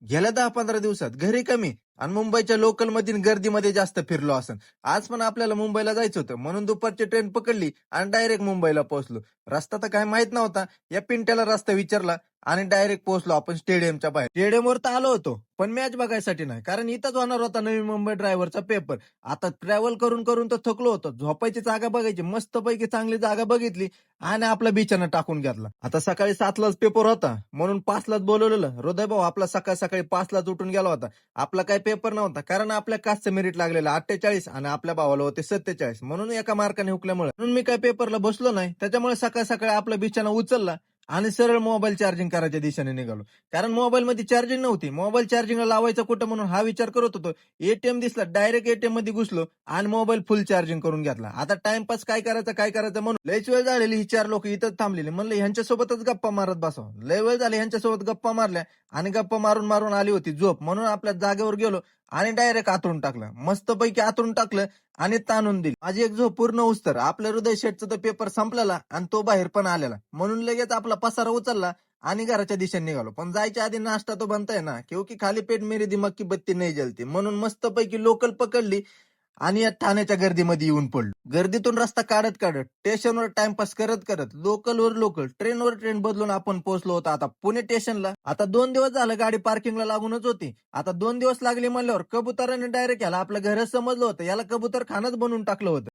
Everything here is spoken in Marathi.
गेल्या 10-15 दिवसात घरी कमी आणि मुंबईच्या लोकल मधील गर्दीमध्ये जास्त फिरलो असन. आज पण आपल्याला मुंबईला जायचं होतं म्हणून दुपारची ट्रेन पकडली आणि डायरेक्ट मुंबईला पोहोचलो. रस्ता तर काय माहित नव्हता. या पिंट्याला रस्ता विचारला आणि डायरेक्ट पोहोचलो आपण स्टेडियमच्या बाहेर. स्टेडियमवर तर आलो होतो पण मॅच बघायसाठी नाही, कारण इथंच होणार होता नवी मुंबई ड्रायव्हरचा पेपर. आता ट्रॅव्हल करून करून तर थकलो होतो. झोपायची जागा बघायची, मस्तपैकी चांगली जागा बघितली आणि आपला बिछाना टाकून घेतला. आता सकाळी 7लाच पेपर होता म्हणून 5लाच बोलवलेलं. हृदय भाऊ आपला सकाळ सकाळी 5लाच उठून गेला होता. आपला काही पेपर नव्हता, कारण आपल्या कास्टचं मेरिट लागलेलं 48 आणि आपल्या भावाला होते 47, म्हणून एका मार्काने हुकल्यामुळे म्हणून मी काही पेपरला बसलो नाही. त्याच्यामुळे सकाळ सकाळी आपला बिछाना उचलला आणि सरळ मोबाईल चार्जिंग करायच्या दिशेने निघालो. कारण मोबाईल मध्ये चार्जिंग नव्हती. मोबाईल चार्जिंगला लावायचं कुठं म्हणून हा विचार करत होतो. एटीएम दिसला, डायरेक्ट एटीएम मध्ये घुसलो आणि मोबाईल फुल चार्जिंग करून घेतला. आता टाइमपास काय करायचं म्हणून लयच वेळ झालेली ही 4 लोक इथंच थांबलेली. म्हणलं ह्यांच्यासोबतच गप्पा मारत बसावं. लय वेळ झाले ह्यांच्यासोबत गप्पा मारल्या आणि गप्पा मारून मारून आली होती झोप, म्हणून आपल्या जागेवर गेलो आणि डायरेक्ट आतरून टाकलं. मस्तपैकी आतरून टाकलं आणि ताणून दिली. माझी एक झोप पूर्ण उस्तर आपल्या हृदय शेठचा तर पेपर संपलेला आणि तो बाहेर पण आलेला, म्हणून लगेच आपला पसारा उचलला आणि घराच्या दिशेने निघालो. पण जायच्या आधी नाश्ता तो बनताय ना, क्योंकि खाली पेट मेरी दिमाग की बत्ती नाही जलती, म्हणून मस्तपैकी लोकल पकडली आणि या ठाण्याच्या गर्दीमध्ये येऊन पडलो. गर्दीतून रस्ता काढत काढत, स्टेशनवर टाइमपास करत करत, लोकलवर लोकल, ट्रेनवर ट्रेन बदलून आपण पोहोचलो होतो आता पुणे स्टेशनला. आता 2 दिवस झालं गाडी पार्किंगला लागूनच होती. आता 2 दिवस लागले म्हणल्यावर कबुतराने डायरेक्ट याला आपलं घरच समजलं होतं. याला कबूतर खानच बनवून टाकलं होतं.